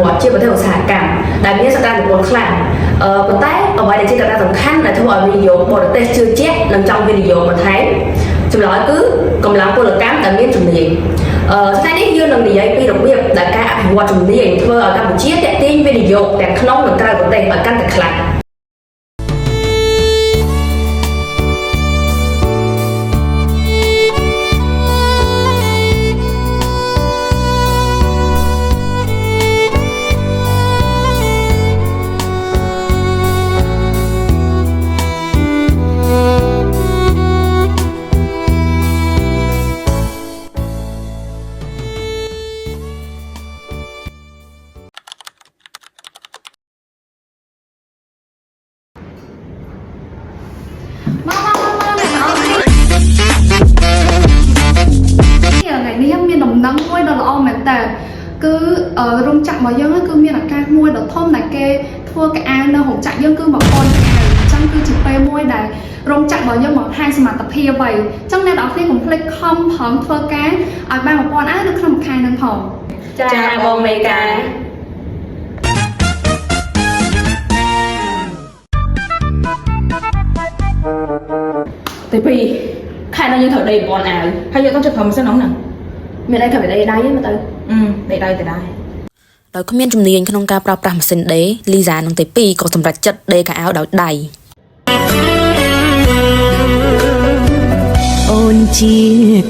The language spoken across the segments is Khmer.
វត្តជាប្រទេសឧស្សាហកម្មដែលមានសក្តានុពលខ្លាំងប៉ុន្តែអ្វីដែលជាកត្តាសំខាន់ដែលធ្វើឲ្យវិនិយោគបរទេសជឿជាក់និងចង់វិនិយោគបន្ថែមចម្លើយគឺកម្លាំងពលកម្មដែលមានជំនាញថ្ងៃនេះយើងនឹងនិយាយពីរបៀបដែលការអភិវឌ្ឍជំនាញធ្វើឲ្យកម្ពុជាទាក់ទាញវិនិយោគទាំងក្នុងនិងក្រៅប្រទេសឲ្យកាន់តែខ្លាំងគឺរោងចក្ររបស់យើងគឺមានឱកាសមួយដ៏ធំដែលគេធ្វើកៅអៅនៅរោងចក្រយើងគឺ1000កៅអៅអញ្ចឹងគឺជាពេលមួយដែលរោងចក្ររបស់យើងបង្ហាញសមត្ថភាពហើយអញ្ចឹងអ្នកនរគ្នាកុំភ្លេចខំប្រឹងធ្វើការឲ្យបាន1000កៅអៅនៅក្នុងមួយខែនឹងផងចាបងមេកាទី2ខែនេះយើងត្រូវដេក1000អាវហើយយើងต้องចាប់ប្រើម៉ាស៊ីនហ្នឹងមានអីក៏ដេកដៃហ្នឹងមើលទៅដេកដៃទៅដែរដោយគ្មានជំនាញក្នុងការប្រើប្រាស់ម៉ាស៊ីនដេរលីសានិងទី2ក៏សម្រេចចិត្តដេរកៅអៅដោយដៃអូនជា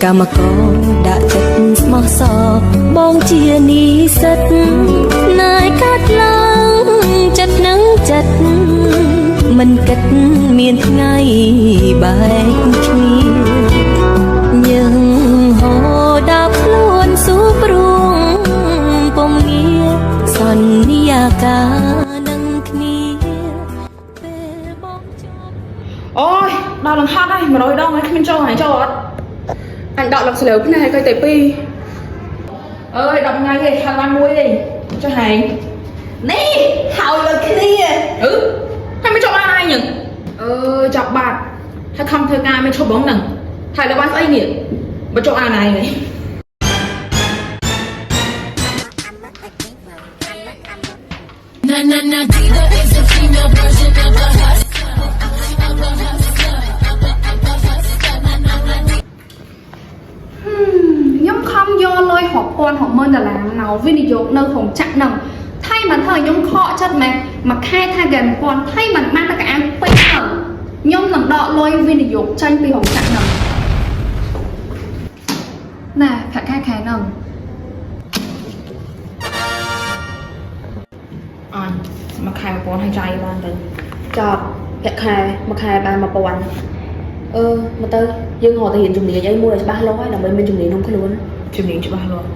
កម្មករដាក់ចិត្តស្មោះសរបងជានិស្សិតណាយកាត់ឡើងចិត្តនឹងចិត្តមិនគិតមានថ្ងៃបែកគ្នាយើងហូរដល់ខ្លួនស៊ូព្រួងពុំងារសន្យាការនឹងគ្នាពេលបងចប់អូយដល់លង្ហត់ហើយ100ដងហើយគ្មានចូលហើយចូលអត់អញដកលឹកស្លើភ្នែកទៅទី2អើយ10ថ្ងៃទេខាងបានមួយទេចុះហែងនេះហើយលើគ្នាហើយមិនចប់បានហើយញឹងចាប់បាត់ហើយខំធ្វើការមិនឈប់បងហ្នឹងហើយលើបានស្អីនេះបើចុះអានហើយខ្ញុំខំយកលុយរាប់ពាន់រាប់ម៉ឺនដុល្លារមកវិនិយោគនៅក្នុងចាក់ហ្នឹងថៃមិនធ្វើឲ្យខ្ញុំខកចិត្តម៉ែមួយខែថាគេ1000ថៃមិនបានតែកៅអៅពេញហ្នឹងខ្ញុំនឹងដកលុយវិនិយោគចេញពីក្នុងចាក់ហ្នឹងណែប្រាក់ខែខែហ្នឹងអញមួយខែ1000ហើយចាយបានទៅចប់ប្រាក់ខែមួយខែបាន1000មើលទៅយើងរកទៅរៀនជំនាញអីមួយឲ្យច្បាស់លាស់ហើយដើម្បីមានជំនាញក្នុងខ្លួនជំនាញច្បាស់លាស់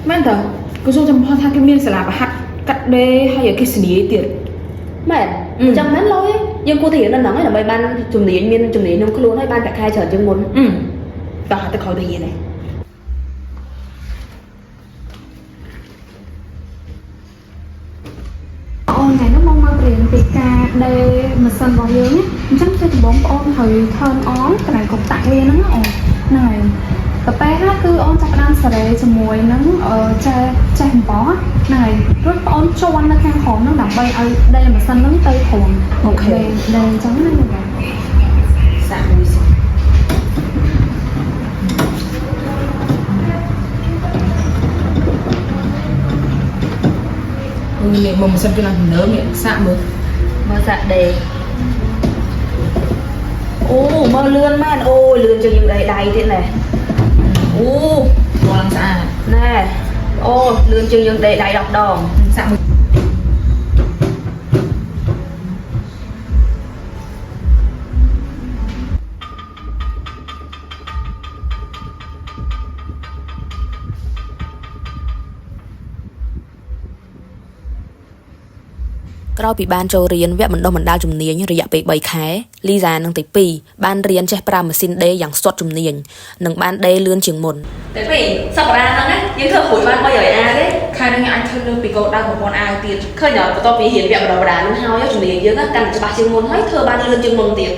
មែនតើគឺចូលចំផថាគេមានសាលាប្រហាត់កាត់ដេរហើយអគ្គិសនីទៀតមែនអញ្ចឹងមែនឡើយយើងគួរទៅរៀននៅហ្នឹងហើយដើម្បីបានជំនាញមានជំនាញក្នុងខ្លួនហើយបានប្រាក់ខែច្រើនជាងមុនតោះទៅក្រោយទៅរៀនហ្នឹងអូនថ្ងៃនោះមករៀនពីការដេរម៉ាស៊ីនរបស់យើងណាអញ្ចឹងគឺដំបូងបងត្រូវ turn on កន្លែងកុំតាក់វាហ្នឹងអូនហ្នឹងហើយតែពេលហ្នឹងគឺអូនចាប់ផ្ដើមសេរីជាមួយនឹងចេះអំបោះហ្នឹងហើយរួចបងជន់នៅខាងក្រោមហ្នឹងដើម្បីឲ្យដេរម៉ាស៊ីនហ្នឹងទៅព្រមអូខេដេរអញ្ចឹងណាបងសាក់មួយនេះមកម៉ាស៊ីនគឺឡើងទំនើបនេះសាក់មើលសាក់ដេរអូមើលលឿនមែនអូលឿនជាងយើងដេរដៃទៀតណែអូស្គាល់ស្អាតណែអូលឿនជាងយើងដេរដៃ10ដងសាក់មួយក្រោយពីបានចូលរៀនវគ្គបណ្ដុះបណ្ដាលជំនាញរយៈពេល3ខែលីសានិងទី2បានរៀនចេះប្រើម៉ាស៊ីនដេរយ៉ាងស្ទាត់ជំនាញនិងបានដេរលឿនជាងមុនទី2សប្តាហ៍ហ្នឹងយើងធ្វើព្រួយបាន300អាទេខែនេះអញធ្វើលើពីគោលដៅ1000អាទៀតឃើញដល់បន្ទាប់ពីរៀនវគ្គបណ្ដុះបណ្ដាលនោះហើយជំនាញយើងកាន់តែច្បាស់ជាងមុនហើយធ្វើបានលឿនជាងមុនទៀត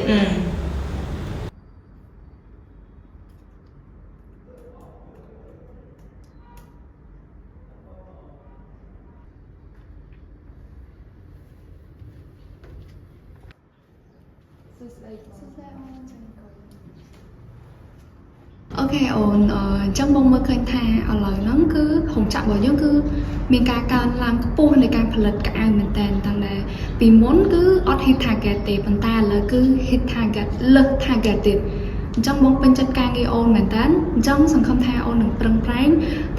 អូខេអូនអញ្ចឹងបងមើលឃើញថាឥឡូវហ្នឹងគឺហុងចាក់របស់យើងគឺមានការកើនឡើងខ្ពស់នៃការផលិតកៅអៅមែនតើតាំងតែពីមុនគឺអត់ hit target ទេប៉ុន្តែឥឡូវគឺ hit target លើស target ទៀតអញ្ចឹងបងពេញចិត្តការងារអូនមែនតើអញ្ចឹងសង្ឃឹមថាអូននឹងប្រឹងប្រែង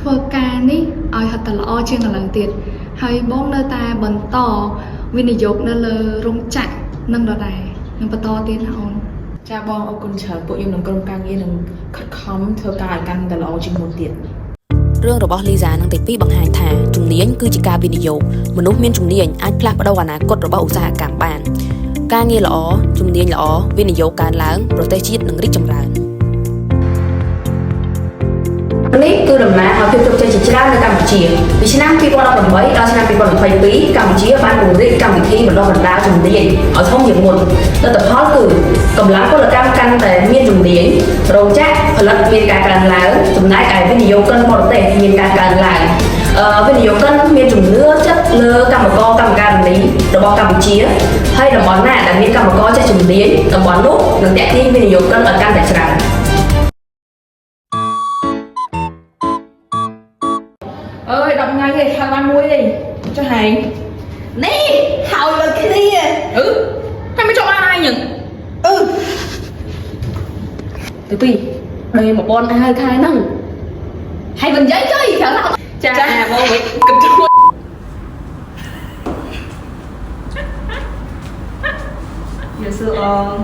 ធ្វើការនេះឲ្យហិតតែល្អជាងឥឡូវទៀតហើយបងនៅតែបន្តវិនិយោគនៅលើរោងចក្រនឹងដដែលនឹងបន្តទៀតណាអូន ចាបងអរគុណច្រើនពួកខ្ញុំនឹងក្រុមការងារនឹងខិតខំធ្វើការឲ្យកាន់តែល្អជាងមុនទៀត រឿងរបស់លីសានឹងទី2បង្ហាញថាជំនាញគឺជាការវិនិយោគមនុស្សមានជំនាញអាចផ្លាស់ប្ដូរអនាគតរបស់ឧស្សាហកម្មបានការងារល្អជំនាញល្អវិនិយោគកើនឡើងប្រទេសជាតិនឹងរីកចម្រើន នេះគឺដំណើរឲ្យភាពជោគជ័យជាច្រើននៅកម្ពុជាពីឆ្នាំ2018ដល់ឆ្នាំ2022កម្ពុជាបានពង្រីកកម្មវិធីបណ្ដុះបណ្ដាលជំនាញឲ្យធំជាងមុនលទ្ធផលគឺកម្លាំងពលកម្មកាន់តែមានជំនាញរោងចក្រផលិតមានការកើនឡើងចំណែកឯវិនិយោគិនបរទេសមានការកើនឡើងវិនិយោគិនមានជំនឿចិត្តលើកម្មករកម្មការិនីរបស់កម្ពុជាហើយតំបន់ណាដែលមានកម្មករចេះជំនាញតំបន់នោះនឹងទាក់ទាញវិនិយោគិនឲ្យកាន់តែច្រើន ơi đọc ngay đi hai ba muối đi cho hàng nè hậu là cái đi hai mươi cho ba ai nhỉ từ pi đây một con ai khai nâng hay mình giấy chơi gì sao cha vô bị cầm chuột giờ xưa